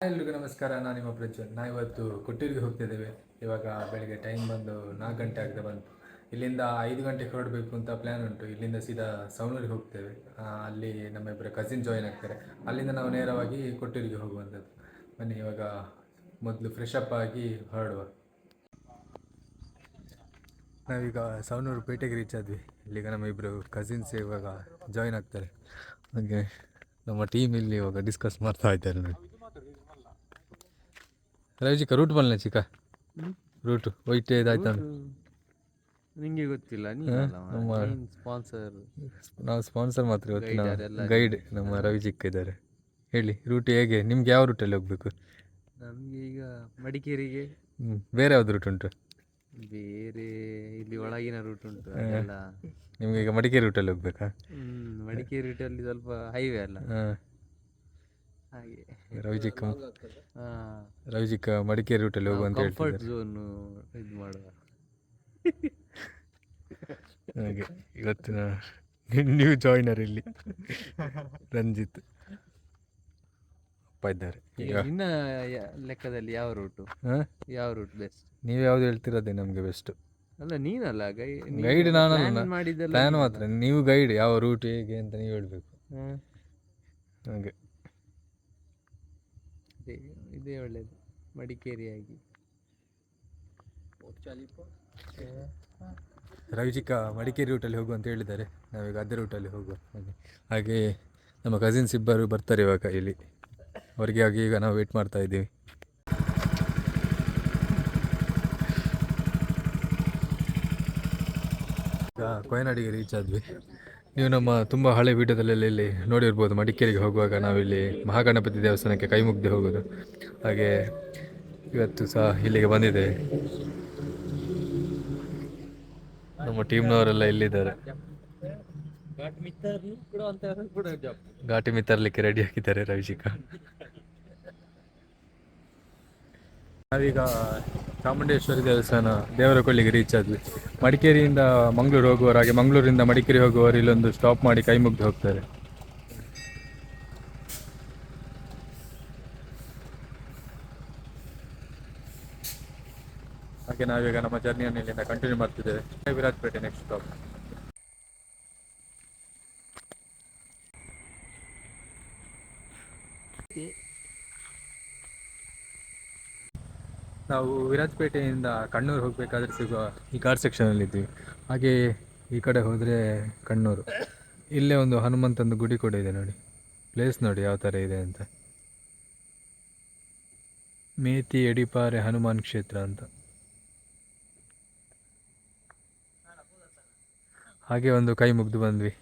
ಎಲ್ರಿಗೂ ನಮಸ್ಕಾರ. ನಾನು ನಿಮ್ಮ ಪ್ರಜ್ವಲ್. ಇವತ್ತು ಕೊಟ್ಟೂರಿಗೆ ಹೋಗ್ತಿದ್ದೇವೆ. ಇವಾಗ ಬೆಳಿಗ್ಗೆ ಟೈಮ್ ಬಂದು 4 ಗಂಟೆ ಆಗದೆ ಬಂತು. ಇಲ್ಲಿಂದ 5 ಗಂಟೆಗೆ ಹೊರಡಬೇಕು ಅಂತ ಪ್ಲ್ಯಾನ್ ಉಂಟು. ಇಲ್ಲಿಂದ ಸೀದಾ ಸವಣೂರಿಗೆ ಹೋಗ್ತೇವೆ. ಅಲ್ಲಿ ನಮ್ಮ ಇಬ್ಬರು ಕಸಿನ್ ಜಾಯಿನ್ ಆಗ್ತಾರೆ. ಅಲ್ಲಿಂದ ನಾವು ನೇರವಾಗಿ ಕೊಟ್ಟೂರಿಗೆ ಹೋಗುವಂಥದ್ದು. ಬನ್ನಿ ಇವಾಗ ಮೊದಲು ಫ್ರೆಶ್ ಅಪ್ ಆಗಿ ಹೊರಡುವ. ನಾವೀಗ ಸವಣೂರು ಪೇಟೆಗೆ ರೀಚ್ ಆದ್ವಿ. ಇಲ್ಲಿಗ ನಮ್ಮ ಇಬ್ಬರು ಕಸಿನ್ಸ್ ಇವಾಗ ಜಾಯಿನ್ ಆಗ್ತಾರೆ. ಹಾಗೆ ನಮ್ಮ ಟೀಮ್ ಇಲ್ಲಿ ಇವಾಗ ಡಿಸ್ಕಸ್ ಮಾಡ್ತಾ ಇದ್ದಾರೆ ನೋಡಿ. ರವಿಚಿಕ್ಕ ರೂಟ್ ಬಲ್ಲ ಚಿಕ್ಕ ರೂಟು ಒಯ್ಟೆ ಇದಾಯ್ತು ನಿಂಗೆ ಗೊತ್ತಿಲ್ಲ. ಸ್ಪಾನ್ಸರ್, ನಾವು ಸ್ಪಾನ್ಸರ್ ಮಾತ್ರ ಗೊತ್ತಿಲ್ಲ. ಗೈಡ್ ನಮ್ಮ ರವಿಚಿಕ್ಕ ಇದ್ದಾರೆ. ಹೇಳಿ ರೂಟ್ ಹೇಗೆ? ನಿಮ್ಗೆ ಯಾವ ರೂಟಲ್ಲಿ ಹೋಗ್ಬೇಕು? ನಮಗೆ ಈಗ ಮಡಿಕೇರಿಗೆ. ಬೇರೆ ಯಾವ್ದು ರೂಟ್ ಉಂಟು? ಬೇರೆ ಇಲ್ಲಿ ಒಳಗಿನ ರೂಟ್ ಉಂಟು. ನಿಮ್ಗೆ ಈಗ ಮಡಿಕೇರಿ ರೂಟಲ್ಲಿ ಹೋಗ್ಬೇಕಾ? ಮಡಿಕೇರಿ ರೂಟಲ್ಲಿ ಸ್ವಲ್ಪ ಹೈವೇ ಅಲ್ಲ, ಹಾಗೆ ರವಿಚಿಕ್ಕ ಮಡಿಕೇರಿ ರೂಟಲ್ಲಿ ಹೋಗುವಂತ ಕಂಫರ್ಟ್ ಝೋನ್ ಇದು ಮಾಡುವ. ಹಾಗೆ ಇವತ್ತಿನ ನ್ಯೂ ಜಾಯ್ನರ್ ಇಲ್ಲಿ ರಂಜಿತ್ ಅಪ್ಪ ಇದ್ದಾರೆ. ಈಗ ನಿನ್ನ ಲೆಕ್ಕದಲ್ಲಿ ಯಾವ ರೂಟು ಬೆಸ್ಟ್? ನೀವು ಯಾವ್ದು ಹೇಳ್ತಿರೋದೇ ನಮಗೆ ಬೆಸ್ಟ್. ಅಲ್ಲ ನೀನಲ್ಲ ಗೈಡ್, ನಾನು ಮಾಡಿದ್ದೆಲ್ಲ ಪ್ಲಾನ್ ಮಾತ್ರ. ನೀವು ಗೈಡ್, ಯಾವ ರೂಟ್ ಹೇಗೆ ಅಂತ ನೀವು ಹೇಳ್ಬೇಕು. ಹಾಗೆ ಇದೇ ಒಳ್ಳೇದು, ಮಡಿಕೇರಿಯಾಗಿ. ರವಿಚಿಕ್ಕ ಮಡಿಕೇರಿ ರೂಟಲ್ಲಿ ಹೋಗು ಅಂತ ಹೇಳಿದ್ದಾರೆ. ನಾವೀಗ ಅದೇ ರೂಟಲ್ಲಿ ಹೋಗುವ. ಹಾಗೆ ನಮ್ಮ ಕಸಿನ್ಸ್ ಇಬ್ಬರು ಬರ್ತಾರೆ ಇವಾಗ ಇಲ್ಲಿ. ಅವರಿಗೆ ಆಗಿ ಈಗ ನಾವು ವೇಟ್ ಮಾಡ್ತಾ ಇದ್ದೀವಿ. ಈಗ ಕೊಯನಾಡಿಗೆ ರೀಚ್ ಆದ್ವಿ. ನೀವು ನಮ್ಮ ತುಂಬ ಹಳೆ ವಿಡಿಯೋದಲ್ಲೆಲ್ಲ ಇಲ್ಲಿ ನೋಡಿರ್ಬೋದು. ಮಡಿಕೇರಿಗೆ ಹೋಗುವಾಗ ನಾವಿಲ್ಲಿ ಮಹಾಗಣಪತಿ ದೇವಸ್ಥಾನಕ್ಕೆ ಕೈ ಮುಗ್ದು ಹೋಗೋದು. ಹಾಗೆ ಇವತ್ತು ಸಹ ಇಲ್ಲಿಗೆ ಬಂದಿದೆ. ನಮ್ಮ ಟೀಮ್ನವರೆಲ್ಲ ಇಲ್ಲಿದ್ದಾರೆ. ಘಾಟಿ ಮಿತ್ತರ್ಲಿಕ್ಕೆ ರೆಡಿ ಆಗಿದ್ದಾರೆ ರವಿಚಿಕ್ಕ. ನಾವೀಗ ಚಾಮುಂಡೇಶ್ವರಿ ದೇವಸ್ಥಾನ ದೇವರಕೊಳ್ಳಿಗೆ ರೀಚ್ ಆದ್ವಿ. ಮಡಿಕೇರಿಯಿಂದ ಮಂಗಳೂರು ಹೋಗುವವರು, ಹಾಗೆ ಮಂಗಳೂರಿಂದ ಮಡಿಕೇರಿ ಹೋಗುವವರು ಇಲ್ಲೊಂದು ಸ್ಟಾಪ್ ಮಾಡಿ ಕೈ ಮುಗ್ದು ಹೋಗ್ತಾರೆ. ಹಾಗೆ ನಾವೀಗ ನಮ್ಮ ಜರ್ನಿಯನ್ನು ಇಲ್ಲಿಂದ ಕಂಟಿನ್ಯೂ ಮಾಡ್ತಿದ್ದೇವೆ. Virajpet next stop. ನಾವು ವಿರಾಜಪೇಟೆಯಿಂದ ಕಣ್ಣೂರು ಹೋಗಬೇಕಾದ್ರೆ ಸಿಗುವ ಈ ಘಾಟ್ ಸೆಕ್ಷನಲ್ಲಿ ಇದ್ವಿ. ಹಾಗೆ ಈ ಕಡೆ ಹೋದರೆ ಕಣ್ಣೂರು. ಇಲ್ಲೇ ಒಂದು ಹನುಮಂತಂದು ಗುಡಿ ಕೂಡ ಇದೆ ನೋಡಿ. ಪ್ಲೇಸ್ ನೋಡಿ ಯಾವ ಥರ ಇದೆ ಅಂತ. ಮೇತಿ ಎಡಿಪಾರೆ ಹನುಮಾನ್ ಕ್ಷೇತ್ರ ಅಂತ. ಹಾಗೆ ಒಂದು ಕೈ ಮುಗ್ದು ಬಂದ್ವಿ.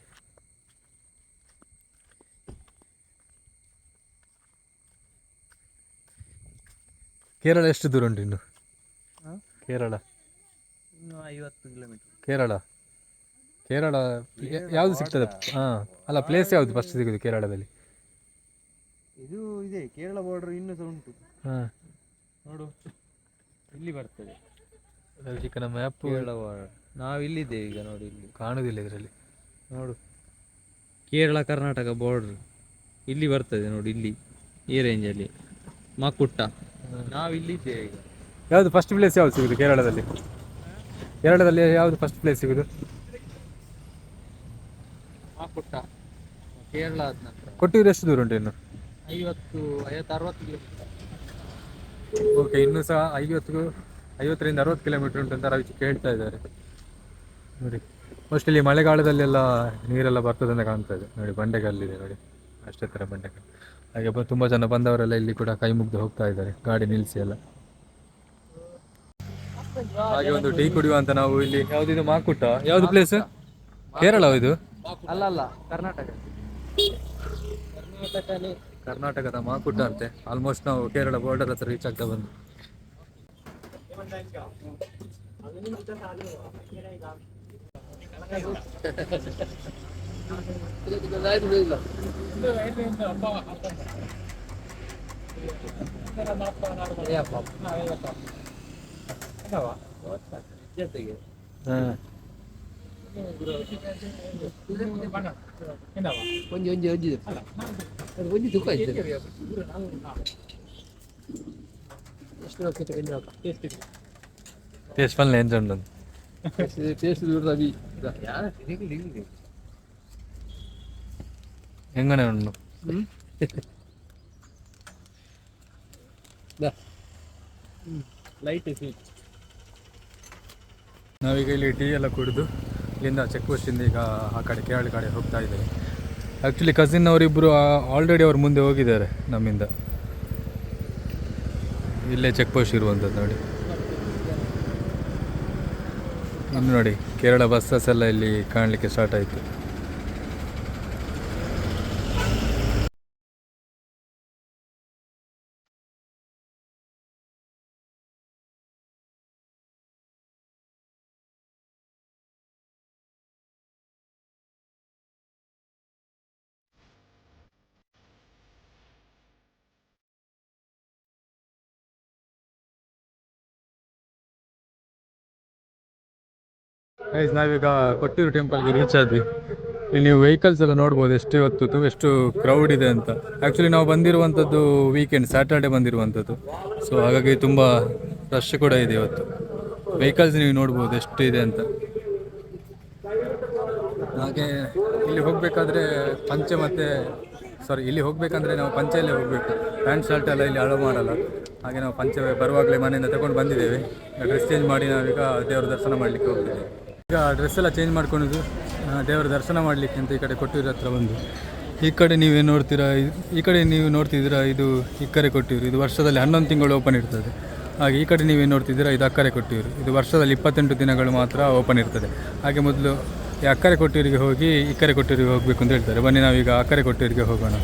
ಕೇರಳ ಎಷ್ಟು ದೂರ ಉಂಟು ಇನ್ನು? ಕೇರಳ ಇನ್ನು 50 ಕಿಲೋಮೀಟರ್. ಕೇರಳ ಯಾವುದು ಸಿಗ್ತದೆ? ಅಲ್ಲ, ಪ್ಲೇಸ್ ಯಾವುದು ಫಸ್ಟ್ ಸಿಗೋದು ಕೇರಳದಲ್ಲಿ? ಇದು ಇದೆ, ಕೇರಳ ಬಾರ್ಡರ್ ಇನ್ನೂ ಸಹ ಉಂಟು. ನೋಡು, ಇಲ್ಲಿ ಬರ್ತದೆ ಚಿಕ್ಕನ ಮ್ಯಾಪ್. ಕೇರಳ ಬಾರ್ಡರ್ ನಾವು ಇಲ್ಲಿದ್ದೇವೆ ಈಗ. ನೋಡಿ, ಇಲ್ಲಿ ಕಾಣುವುದಿಲ್ಲ ಇದರಲ್ಲಿ. ನೋಡು, ಕೇರಳ ಕರ್ನಾಟಕ ಬಾರ್ಡರ್ ಇಲ್ಲಿ ಬರ್ತದೆ ನೋಡಿ. ಇಲ್ಲಿ ಈ ರೇಂಜಲ್ಲಿ ಮಕುಟ್ಟ ನಾವು ಇಲ್ಲಿದ್ದೇವೆ ಈಗ. ಯಾವುದು ಫಸ್ಟ್ ಪ್ಲೇಸ್ ಯಾವುದು ಸಿಗುದು ಕೇರಳದಲ್ಲಿ? ಯಾವುದು ಫಸ್ಟ್ ಪ್ಲೇಸ್ ಸಿಗುದು? ಮಕುಟ್ಟ, ಕೇರಳ ಆದ ನಂತರ. ಕೊಟ್ಟೂರು ಎಷ್ಟು ದೂರ ಉಂಟು ಇನ್ನು? 50-60 ಕಿಲೋಮೀಟರ್. ಓಕೆ, ಇನ್ನೂ ಸಹ 50ರಿಂದ 60 ಕಿಲೋಮೀಟರ್ ಉಂಟು ಅಂತ ರವಿಚಿಕ್ಕ ಹೇಳ್ತಾ ಇದ್ದಾರೆ ನೋಡಿ. ಮೋಸ್ಟ್ಲಿ ಮಳೆಗಾಲದಲ್ಲೆಲ್ಲ ನೀರೆಲ್ಲ ಬರ್ತದೆ ಅಂತ ಕಾಣ್ತಾ ಇದೆ ನೋಡಿ. ಬಂಡೆಗಲ್ಲಿದೆ ನೋಡಿ, ಅಷ್ಟೇ ಥರ ಬಂಡೆಗಲ್ಲು. ಹಾಗೆ ತುಂಬ ಜನ ಬಂದವರೆಲ್ಲ ಇಲ್ಲಿ ಕೂಡ ಕೈ ಮುಗ್ದು ಹೋಗ್ತಾ ಇದ್ದಾರೆ, ಗಾಡಿ ನಿಲ್ಲಿಸಿ ಎಲ್ಲ. ಹಾಗೆ ಒಂದು ಟೀ ಕುಡಿಯುವ ಅಂತ ನಾವು ಇಲ್ಲಿ. ಯಾವುದಿದು ಮಾಕುಟ್ಟ? ಯಾವುದು ಪ್ಲೇಸ್? ಕೇರಳ ಇದು? ಅಲ್ಲ, ಕರ್ನಾಟಕದ ಮಾಕುಟ್ಟ ಅಂತೆ. ಆಲ್ಮೋಸ್ಟ್ ನಾವು ಕೇರಳ ಬಾರ್ಡರ್ ಹತ್ರ ರೀಚ್ ಆಗ್ತಾ ಬಂದು. ಒಂಜಿ ತೂಕ టేస్ట్ పనులు ఏం ఉండదు ಹೆಂಗನೆ ಉಂಡು ಲೈಟ್ ನಾವೀಗ ಇಲ್ಲಿ ಟೀ ಎಲ್ಲ ಕುಡಿದು ಇಲ್ಲಿಂದ ಚೆಕ್ ಪೋಸ್ಟಿಂದ ಈಗ ಆ ಕಡೆ ಕೇರಳ ಕಡೆ ಹೋಗ್ತಾ ಇದ್ದೇವೆ. ಆ್ಯಕ್ಚುಲಿ ಕಸಿನ್ ಅವರಿಬ್ಬರು ಆಲ್ರೆಡಿ ಅವ್ರು ಮುಂದೆ ಹೋಗಿದ್ದಾರೆ ನಮ್ಮಿಂದ. ಇಲ್ಲೇ ಚೆಕ್ ಪೋಸ್ಟ್ ಇರುವಂಥದ್ದು ನೋಡಿ. ಇನ್ನು ನೋಡಿ ಕೇರಳ ಬಸ್ಸಸ್ ಎಲ್ಲ ಇಲ್ಲಿ ಕಾಣಲಿಕ್ಕೆ ಸ್ಟಾರ್ಟ್ ಆಯಿತು. ಗೈಸ್ ನಾವೀಗ ಕೊಟ್ಟೂರು ಟೆಂಪಲ್ಗೆ ರೀಚ್ ಆದ್ವಿ. ಇಲ್ಲಿ ನೀವು ವೆಹಿಕಲ್ಸ್ ಎಲ್ಲ ನೋಡ್ಬೋದು ಎಷ್ಟು ಇವತ್ತು ಎಷ್ಟು ಕ್ರೌಡ್ ಇದೆ ಅಂತ. ಆ್ಯಕ್ಚುಲಿ ನಾವು ಬಂದಿರುವಂಥದ್ದು ವೀಕೆಂಡ್ ಸ್ಯಾಟರ್ಡೆ ಬಂದಿರುವಂಥದ್ದು. ಸೊ ಹಾಗಾಗಿ ತುಂಬ ರಶ್ ಕೂಡ ಇದೆ ಇವತ್ತು. ವೆಹಿಕಲ್ಸ್ ನೀವು ನೋಡ್ಬೋದು ಎಷ್ಟು ಇದೆ ಅಂತ. ಹಾಗೆ ಇಲ್ಲಿ ಹೋಗಬೇಕಾದ್ರೆ ಪಂಚೆ ಮತ್ತು ಇಲ್ಲಿ ಹೋಗಬೇಕಂದ್ರೆ ನಾವು ಪಂಚೆಯಲ್ಲೇ ಹೋಗಬೇಕು. ಪ್ಯಾಂಟ್ ಶರ್ಟ್ ಎಲ್ಲ ಇಲ್ಲಿ ಅಲೋ ಮಾಡಲ್ಲ. ಹಾಗೆ ನಾವು ಪಂಚೆ ಬರುವಾಗಲೇ ಮನೆಯಿಂದ ತಗೊಂಡು ಬಂದಿದ್ದೇವೆ. ಡ್ರೆಸ್ ಚೇಂಜ್ ಮಾಡಿ ನಾವೀಗ ದೇವರ ದರ್ಶನ ಮಾಡಲಿಕ್ಕೆ ಹೋಗ್ತಿದ್ದೇವೆ. ಈಗ ಡ್ರೆಸ್ ಎಲ್ಲ ಚೇಂಜ್ ಮಾಡ್ಕೊಂಡಿದ್ದು ದೇವರ ದರ್ಶನ ಮಾಡಲಿಕ್ಕೆ ಅಂತ ಈ ಕಡೆ ಕೊಟ್ಟೂರು ಹತ್ರ ಬಂದು ಈ ಕಡೆ ನೀವೇನು ನೋಡ್ತೀರಾ, ಈ ಕಡೆ ನೀವು ನೋಡ್ತಿದ್ದೀರಾ ಇದು ಇಕ್ಕರೆ ಕೊಟ್ಟೂರು. ಇದು ವರ್ಷದಲ್ಲಿ 11 ತಿಂಗಳು ಓಪನ್ ಇರ್ತದೆ. ಹಾಗೆ ಈ ಕಡೆ ನೀವೇನು ನೋಡ್ತಿದ್ದೀರಾ ಇದು ಅಕ್ಕರೆ ಕೊಟ್ಟೂರು. ಇದು ವರ್ಷದಲ್ಲಿ 28 ದಿನಗಳು ಮಾತ್ರ ಓಪನ್ ಇರ್ತದೆ. ಹಾಗೆ ಮೊದಲು ಈ ಅಕ್ಕರೆ ಕೊಟ್ಟೂರಿಗೆ ಹೋಗಿ ಇಕ್ಕರೆ ಕೊಟ್ಟೂರಿಗೆ ಹೋಗಬೇಕು ಅಂತ ಹೇಳ್ತಾರೆ. ಬನ್ನಿ ನಾವೀಗ ಅಕ್ಕರೆ ಕೊಟ್ಟೂರಿಗೆ ಹೋಗೋಣ.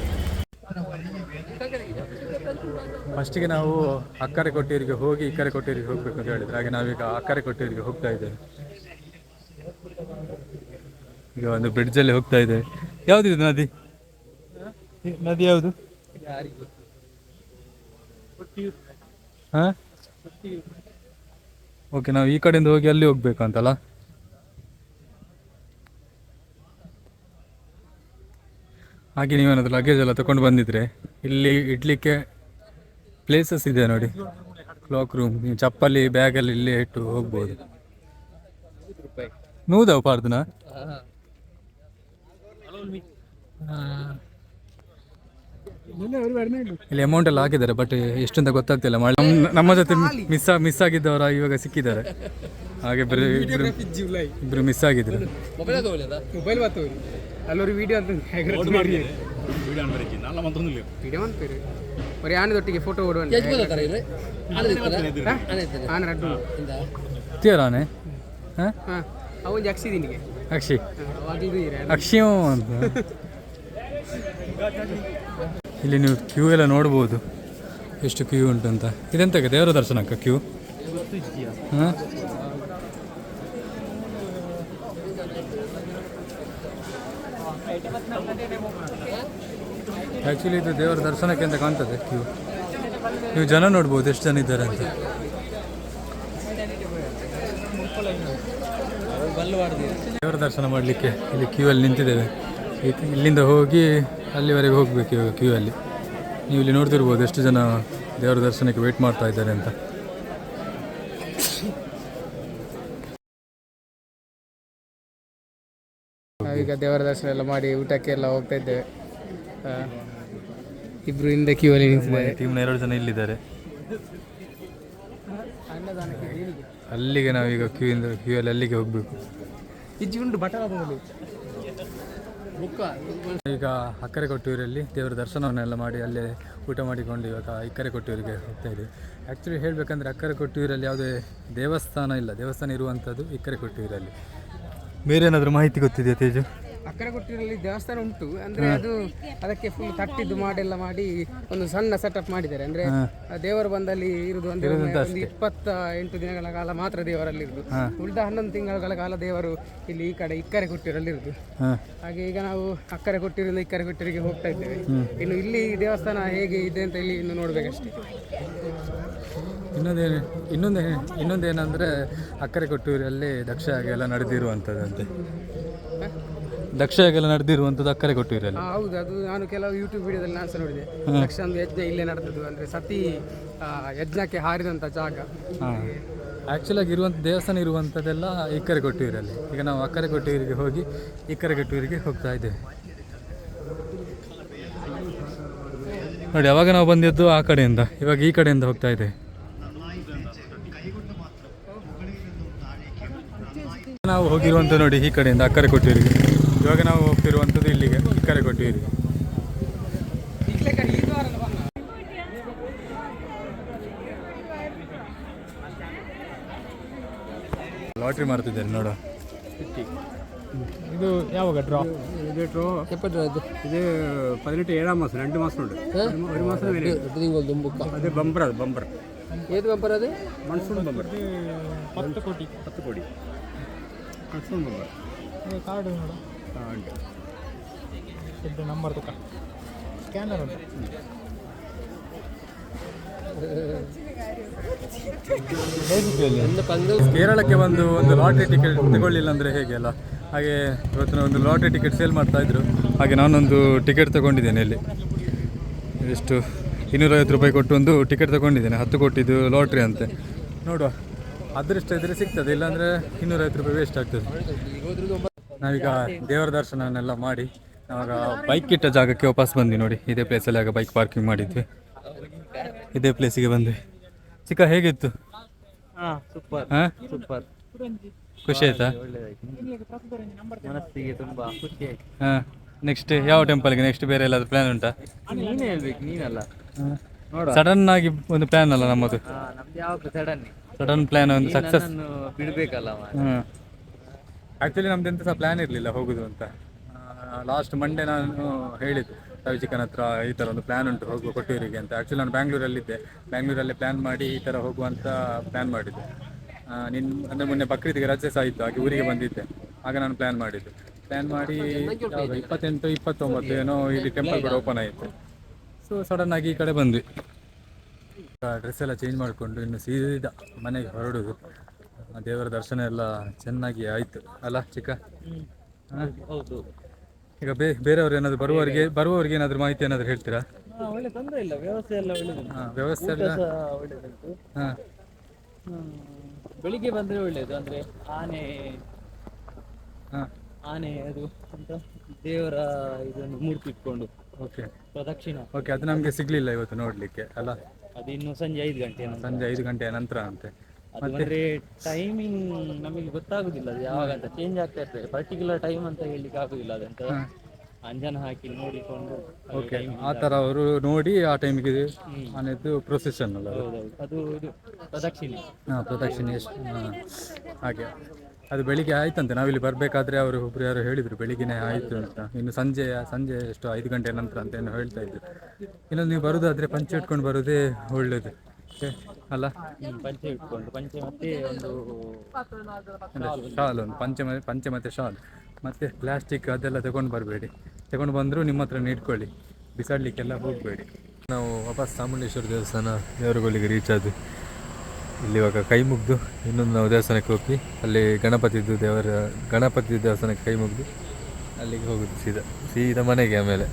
ಫಸ್ಟಿಗೆ ನಾವು ಅಕ್ಕರೆ ಕೊಟ್ಟೂರಿಗೆ ಹೋಗಿ ಇಕ್ಕರೆ ಕೊಟ್ಟೂರಿಗೆ ಹೋಗಬೇಕು ಅಂತ ಹೇಳಿದ್ರು. ಹಾಗೆ ನಾವೀಗ ಅಕ್ಕರೆ ಕೊಟ್ಟೂರಿಗೆ ಹೋಗ್ತಾ ಇದ್ದೇವೆ. ಈಗ ಒಂದು ಬ್ರಿಡ್ಜಲ್ಲಿ ಹೋಗ್ತಾ ಇದ್ದೇವೆ. ಯಾವುದಿದೆ ನದಿ? ನದಿ ಯಾವುದು? ಹಾಂ ಓಕೆ, ನಾವು ಈ ಕಡೆಯಿಂದ ಹೋಗಿ ಅಲ್ಲಿ ಹೋಗ್ಬೇಕಂತಲ್ಲ. ಹಾಗೆ ನೀವೇನಾದ್ರು ಲಗೇಜ್ ಎಲ್ಲ ತಗೊಂಡು ಬಂದಿದ್ರೆ ಇಲ್ಲಿ ಇಡ್ಲಿಕ್ಕೆ ಪ್ಲೇಸಸ್ ಇದೆ ನೋಡಿ. ಕ್ಲಾಕ್ ರೂಮ್, ನೀವು ಚಪ್ಪಲಿ ಬ್ಯಾಗಲ್ಲಿ ಇಲ್ಲೇ ಇಟ್ಟು ಹೋಗ್ಬೋದು. ನೂದವ ಪಾರ್ದನ ಇಲ್ಲಿ ಅಮೌಂಟ್ ಎಲ್ಲ ಹಾಕಿದ್ದಾರೆ, ಬಟ್ ಎಷ್ಟಂತ ಗೊತ್ತಾಗ್ತಿಲ್ಲ. ನಮ್ಮ ಜೊತೆ ಮಿಸ್ ಆಗಿದ್ದವರ ಇವಾಗ ಸಿಕ್ಕಿದ್ದಾರೆ. ಹಾಗೆ ಇಬ್ರು ಮಿಸ್ ಆಗಿದ್ರು. ಅಲ್ಲೊരു വീഡിയോ ഒരു ആനതൊട്ടിക്ക് ഫോട്ടോ ಆನೆ ರಡ್ಡು ತೀರಾನೆ ಅವು ಜಕ್ಸಿದೀನಿಗೆ ಅಕ್ಷಿ ಅಕ್ಷಿಯೋ ಅಂತ. ಇಲ್ಲಿ ನೀವು ಕ್ಯೂ ಎಲ್ಲ ನೋಡ್ಬೋದು ಎಷ್ಟು ಕ್ಯೂ ಉಂಟು ಅಂತ. ಇದೆಂತಕ್ಕೆ ದೇವರ ದರ್ಶನಕ್ಕ ಕ್ಯೂ? ಹಾಂ ಆ್ಯಕ್ಚುಲಿ ಇದು ದೇವರ ದರ್ಶನಕ್ಕೆ ಅಂತ ಕಾಣ್ತದೆ ಕ್ಯೂ. ನೀವು ಜನ ನೋಡ್ಬೋದು ಎಷ್ಟು ಜನ ಇದ್ದಾರೆ ಅಂತ. ದೇವರ ದರ್ಶನ ಮಾಡಲಿಕ್ಕೆ ಇಲ್ಲಿ ಕ್ಯೂ ಅಲ್ಲಿ ನಿಂತಿದ್ದೇವೆ. ಇಲ್ಲಿಂದ ಹೋಗಿ ಅಲ್ಲಿವರೆಗೆ ಹೋಗಬೇಕು ಇವಾಗ ಕ್ಯೂ ಅಲ್ಲಿ. ನೀವು ಇಲ್ಲಿ ನೋಡ್ತಿರ್ಬೋದು ಎಷ್ಟು ಜನ ದೇವರ ದರ್ಶನಕ್ಕೆ ವೇಟ್ ಮಾಡ್ತಾ ಇದ್ದಾರೆ ಅಂತ. ನಾವೀಗ ದೇವರ ದರ್ಶನ ಎಲ್ಲ ಮಾಡಿ ಊಟಕ್ಕೆ ಎಲ್ಲ ಹೋಗ್ತಾ ಇದ್ದೇವೆ. ಇಬ್ರು ಹಿಂದೆ ಕ್ಯೂ ಅಲ್ಲಿ ನಿಂತಿದ್ದಾರೆ. ಟೀಮ್ನ 2 ಜನ ಇಲ್ಲಿದ್ದಾರೆ. ಅಲ್ಲಿಗೆ ನಾವೀಗ ಕ್ಯೂ ಅಲ್ಲಿ ಅಲ್ಲಿಗೆ ಹೋಗಬೇಕು. ಈಗ ಅಕ್ಕರೆ ಕೊಟ್ಟೂರಲ್ಲಿ ದೇವರ ದರ್ಶನವನ್ನೆಲ್ಲ ಮಾಡಿ ಅಲ್ಲೇ ಊಟ ಮಾಡಿಕೊಂಡು ಇವಾಗ ಇಕ್ಕರೆ ಕೊಟ್ಟೂರಿಗೆ ಹೋಗ್ತಾ ಇದ್ದೀವಿ. ಆ್ಯಕ್ಚುಲಿ ಹೇಳಬೇಕಂದ್ರೆ ಅಕ್ಕರೆ ಕೊಟ್ಟೂರಲ್ಲಿ ಯಾವುದೇ ದೇವಸ್ಥಾನ ಇಲ್ಲ. ದೇವಸ್ಥಾನ ಇರುವಂಥದ್ದು ಇಕ್ಕರೆ ಕೊಟ್ಟೂರಲ್ಲಿ. ಬೇರೆ ಏನಾದರೂ ಮಾಹಿತಿ ಗೊತ್ತಿದೆಯಾ ತೇಜು? ಅಕ್ಕರೆ ಕೊಟ್ಟೂರಲ್ಲಿ ದೇವಸ್ಥಾನ ಉಂಟು, ಅಂದ್ರೆ ಅದು ಅದಕ್ಕೆ ಫುಲ್ ತಟ್ಟಿದ್ದು ಮಾಡೆಲ್ಲ ಮಾಡಿ ಒಂದು ಸಣ್ಣ ಸೆಟಪ್ ಮಾಡಿದ್ದಾರೆ. ಅಂದ್ರೆ ದೇವರು ಬಂದಲ್ಲಿ ಇರುದು ಅಂದ್ರೆ ಒಂದು 28 ದಿನಗಳ ಕಾಲ ಮಾತ್ರ ದೇವರಲ್ಲಿ ಇರುದು. ಉಳಿದ 11 ತಿಂಗಳ ಕಾಲ ದೇವರು ಇಲ್ಲಿ ಈ ಕಡೆ ಇಕ್ಕರೆ ಕೊಟ್ಟೂರಲ್ಲಿ ಇರುದು. ಹಾಗೆ ಈಗ ನಾವು ಅಕ್ಕರೆ ಕೊಟ್ಟೂರಿಂದ ಇಕ್ಕರೆ ಕೊಟ್ಟೂರಿಗೆ ಹೋಗ್ತಾ ಇದ್ದೇವೆ. ಇನ್ನು ಇಲ್ಲಿ ದೇವಸ್ಥಾನ ಹೇಗೆ ಇದೆ ಅಂತ ಇಲ್ಲಿ ಇನ್ನು ನೋಡ್ಬೇಕಷ್ಟೇ. ಇನ್ನೊಂದೇನೆಂದರೆ ಅಕ್ಕರೆ ಕೊಟ್ಟೂರಲ್ಲಿ ದಕ್ಷ ಎಲ್ಲ ನಡೆದಿರುವಂಥದ್ದಂತೆ. ದಕ್ಷಯಜ್ಞ ನಡೆದಿರುವಂಥದ್ದು ಅಕ್ಕರೆ ಕೊಟ್ಟಿರಲ್ಲಿ. ಹೌದು, ಅದು ನಾನು ಕೆಲವು ಯೂಟ್ಯೂಬ್ ವಿಡಿಯೋದಲ್ಲಿ ನಾನು ಸಹ ನೋಡಿದೆ. ಒಂದು ಯಜ್ಞ ಇಲ್ಲೇ ನಡೆದದ್ದು, ಅಂದರೆ ಸತಿ ಯಜ್ಞಕ್ಕೆ ಹಾರಿದಂಥ ಜಾಗ. ಆ್ಯಕ್ಚುಲಾಗಿ ಇರುವಂಥ ದೇವಸ್ಥಾನ ಇರುವಂಥದ್ದೆಲ್ಲ ಇಕ್ಕರೆ ಕೊಟ್ಟಿರಲ್ಲಿ. ಈಗ ನಾವು ಅಕ್ಕರೆ ಕೊಟ್ಟಿರಿಗೆ ಹೋಗಿ ಇಕ್ಕರೆ ಕೊಟ್ಟಿರಿಗೆ ಹೋಗ್ತಾ ಇದ್ದೇವೆ ನೋಡಿ. ಅವಾಗ ನಾವು ಬಂದಿದ್ದು ಆ ಕಡೆಯಿಂದ, ಇವಾಗ ಈ ಕಡೆಯಿಂದ ಹೋಗ್ತಾ ಇದ್ದೇವೆ. ನಾವು ಹೋಗಿರುವಂಥ ನೋಡಿ ಈ ಕಡೆಯಿಂದ ಅಕ್ಕರೆ ಕೊಟ್ಟಿರಿಗೆ. ಇವಾಗ ನಾವು ಹೋಗ್ತಿರುವಂಥದ್ದು ಇಲ್ಲಿಗೆ ಇಕ್ಕರೆ ಕೊಟ್ಟಿರಿಗೆ. ಲಾಟ್ರಿ ಮಾಡ್ತಿದ್ದಾರೆ ನೋಡು. ಇದು ಯಾವಾಗ ಡ್ರಾ? ಇದು ಡ್ರಾ ಎಪ್ಪತ್ತು ಇದು 18 7 ಮಾಸ 2 ಮಾಸ ಉಂಟು. 1 ಮಾಸ ಅದೇ ಬಂಪರ್, ಅದು ಬಂಪರ್. ಏದು ಬಂಪರ್ ಅದು? Monsoon bumper. 10 ಕೋಟಿ. Monsoon bumper. ಕಾರ್ಡ್ ನೋಡು. ಉಂಟು. ಇದು ನಂಬರ್ ತಕ ಸ್ಕ್ಯಾನರ್ ಉಂಟು. ಕೇರಳಕ್ಕೆ ಬಂದು ಒಂದು ಲಾಟ್ರಿ ಟಿಕೆಟ್ ತಗೊಳ್ಳಿಲ್ಲ ಅಂದರೆ ಹೇಗೆ ಅಲ್ಲ. ಹಾಗೆ ಇವತ್ತು ಒಂದು ಲಾಟ್ರಿ ಟಿಕೆಟ್ ಸೇಲ್ ಮಾಡ್ತಾಯಿದ್ರು. ಹಾಗೆ ನಾನೊಂದು ಟಿಕೆಟ್ ತೊಗೊಂಡಿದ್ದೇನೆ. ಇಲ್ಲಿ ಎಷ್ಟು 250 ರೂಪಾಯಿ ಕೊಟ್ಟು ಒಂದು ಟಿಕೆಟ್ ತೊಗೊಂಡಿದ್ದೇನೆ. 10 ಕೋಟಿದು ಲಾಟ್ರಿ ಅಂತೆ. ನೋಡುವ, ಅದೃಷ್ಟ ಇದ್ದರೆ ಸಿಗ್ತದೆ, ಇಲ್ಲಾಂದರೆ 250 ರೂಪಾಯಿ ವೇಸ್ಟ್ ಆಗ್ತದೆ. ನಾವೀಗ ದೇವರ ದರ್ಶನನೆಲ್ಲ ಮಾಡಿ ಆವಾಗ ಬೈಕ್ ಇಟ್ಟ ಜಾಗಕ್ಕೆ ವಾಪಸ್ ಬಂದ್ವಿ ನೋಡಿ. ಇದೇ ಪ್ಲೇಸಲ್ಲಿ ಆಗ ಬೈಕ್ ಪಾರ್ಕಿಂಗ್ ಮಾಡಿದ್ವಿ. ಇದೇ ಪ್ಲೇಸಿಗೆ ಬಂದ್ವಿ. ಚಿಕ್ಕ ಹೇಗಿತ್ತು? ಸೂಪರ್. ಸೂಪರ್. ಖುಷಿ ಆಯ್ತಾ? ಮನಸ್ಸಿಗೆ ತುಂಬಾ ಖುಷಿ ಆಯ್ತು. ನೆಕ್ಸ್ಟ್ ಯಾವ ಟೆಂಪಲ್ಗೆ? ನೆಕ್ಸ್ಟ್ ಬೇರೆ ಎಲ್ಲಾದ್ರೂ ಪ್ಲಾನ್ ಉಂಟಾ? ನೀನೇ ಹೇಳ್ಬೇಕು, ನೀನಲ್ಲ. ಸಡನ್ ಆಗಿ ಒಂದು ಪ್ಲಾನ್ ಅಲ್ಲ ನಮ್ಮದು. ನಮ್ದು ಯಾವಾಗ ಸಡನ್ ಪ್ಲಾನ್ ಒಂದು ಸಕ್ಸಸ್ ಬಿಡ್ಬೇಕಲ್ಲ. ಆ್ಯಕ್ಚುಲಿ ನಮ್ದು ಎಂತ ಸಹ ಪ್ಲಾನ್ ಇರಲಿಲ್ಲ ಹೋಗೋದು ಅಂತ. ಲಾಸ್ಟ್ ಮಂಡೇ ನಾನು ಹೇಳಿದ್ದು ರವಿ ಚಿಕನ್ ಹತ್ರ ಈ ಥರ ಒಂದು ಪ್ಲ್ಯಾನ್ ಉಂಟು ಹೋಗುವ ಕೊಟ್ಟೂರಿಗೆ ಅಂತ. ಆ್ಯಕ್ಚುಲಿ ನಾನು ಬ್ಯಾಂಗ್ಳೂರಲ್ಲಿದ್ದೆ. ಬ್ಯಾಂಗ್ಳೂರಲ್ಲೇ ಪ್ಲ್ಯಾನ್ ಮಾಡಿ ಈ ಥರ ಹೋಗುವಂತ ಪ್ಲ್ಯಾನ್ ಮಾಡಿದ್ದೆ. ಅಂದರೆ ಮೊನ್ನೆ ಬಕ್ರೀದಿಗೆ ರಜೆ ಸಹ ಇತ್ತು, ಹಾಗೆ ಊರಿಗೆ ಬಂದಿದ್ದೆ. ಆಗ ನಾನು ಪ್ಲ್ಯಾನ್ ಮಾಡಿದ್ದು. ಪ್ಲ್ಯಾನ್ ಮಾಡಿ 28, 29 ಏನೋ ಇಲ್ಲಿ ಟೆಂಪಲ್ ಕೂಡ ಓಪನ್ ಆಯಿತು. ಸೊ ಸಡನ್ ಆಗಿ ಈ ಕಡೆ ಬಂದ್ವಿ. ಡ್ರೆಸ್ ಎಲ್ಲ ಚೇಂಜ್ ಮಾಡಿಕೊಂಡು ಇನ್ನು ಸೀದಾ ಮನೆಗೆ ಹೊರಡೋದು. ದೇವರ ದರ್ಶನ ಎಲ್ಲ ಚೆನ್ನಾಗಿ ಆಯಿತು ಅಲ್ಲ ಚಿಕ್ಕ? ಹೌದು. ಈಗ ಬೇರೆಯವರು ಏನಾದರೂ ಬರುವವರಿಗೆ ಏನಾದರೂ ಮಾಹಿತಿ ಏನಾದರೂ ಹೇಳ್ತೀರಾ? ಒಳ್ಳೆ ತೊಂದರೆ ಇಲ್ಲ, ವ್ಯವಸ್ಥೆ ಎಲ್ಲ ಒಳ್ಳೆದುಂಟು. ವ್ಯವಸ್ಥೆ ಎಲ್ಲ ಒಳ್ಳೆದುಂಟು. ಬೆಳಿಗ್ಗೆ ಬಂದರೆ ಒಳ್ಳೆಯದು. ಅಂದರೆ ಆನೆ ಅದು ಅಂತ ದೇವರ ಇದನ್ನು ಮೂರ್ತಿ ಇಟ್ಕೊಂಡು ಓಕೆ ಪ್ರದಕ್ಷಿಣ. ಓಕೆ, ಅದು ನಮಗೆ ಸಿಗಲಿಲ್ಲ ಇವತ್ತು ನೋಡಲಿಕ್ಕೆ ಅಲ್ಲ? ಅದು ಇನ್ನು ಸಂಜೆ 5 ಗಂಟೆ. ಸಂಜೆ 5 ಗಂಟೆಯ ನಂತರ ಅಂತೆ. ಅಂದರೆ ಟೈಮಿಂಗ್ ನಮಗೆ ಗೊತ್ತಾಗುದಿಲ್ಲ, ಅದು ಯಾವಾಗ ಅಂತ ಚೇಂಜ್ ಆಗ್ತಾ ಇರ್ತದೆ. ಪರ್ಟಿಕ್ಯುಲರ್ ಟೈಮ್ ಅಂತ ಹೇಳಲಿಕ್ಕೆ ಆಗುದಿಲ್ಲ. ಅದಂತ ಅಂಜನ ಹಾಕಿ ನೋಡಿಕೊಂಡು. ಓಕೆ, ಆ ಥರ ಅವರು ನೋಡಿ ಆ ಟೈಮಿಗೆ ಆನೆದ್ದು ಪ್ರೊಸೆಷನ್ ಅಲ್ಲ? ಅದು ಇದು ಪ್ರದಕ್ಷಿಣೆ. ಪ್ರದಕ್ಷಿಣೆ ಹಾಗೆ ಅದು ಬೆಳಿಗ್ಗೆ ಆಯ್ತಂತೆ. ನಾವಿಲ್ಲಿ ಬರಬೇಕಾದ್ರೆ ಅವರು ಒಬ್ರು ಯಾರು ಹೇಳಿದರು ಬೆಳಿಗ್ಗೆನೇ ಆಯಿತು ಅಂತ. ಇನ್ನು ಸಂಜೆ ಎಷ್ಟು 5 ಗಂಟೆ ನಂತರ ಅಂತ ಏನೋ ಹೇಳ್ತಾ ಇದ್ರು. ಇನ್ನೊಂದು ನೀವು ಬರೋದಾದರೆ ಪಂಚೆ ಇಟ್ಕೊಂಡು ಬರೋದೇ ಒಳ್ಳೆಯದು ಅಲ್ಲ? ಪಂಚೆ ಇಟ್ಕೊಂಡು, ಪಂಚೆ ಮತ್ತೆ ಒಂದು ಶಾಲ್, ಒಂದು ಪಂಚೆ ಮತ್ತು ಶಾಲ್ ಮತ್ತು ಪ್ಲಾಸ್ಟಿಕ್ ಅದೆಲ್ಲ ತಗೊಂಡು ಬರಬೇಡಿ. ತಗೊಂಡು ಬಂದರೂ ನಿಮ್ಮ ಹತ್ರ ಇಟ್ಕೊಳ್ಳಿ, ಬಿಸಾಡಲಿಕ್ಕೆಲ್ಲ ಹೋಗಬೇಡಿ. ನಾವು ವಾಪಸ್ ಚಾಮುಂಡೇಶ್ವರಿ ದೇವಸ್ಥಾನ ದೇವರಗೊಳಿಗೆ ರೀಚ್ ಆದ್ವಿ. ಇಲ್ಲಿ ಇವಾಗ ಕೈ ಮುಗಿದು ಇನ್ನೊಂದು ನಾವು ದೇವಸ್ಥಾನಕ್ಕೆ ಹೋಗಿ ಅಲ್ಲಿ ಗಣಪತಿ ದೇವಸ್ಥಾನಕ್ಕೆ ಕೈ ಮುಗಿದು ಅಲ್ಲಿಗೆ ಹೋಗೋದು ಸೀದಾ ಮನೆಗೆ ಆಮೇಲೆ.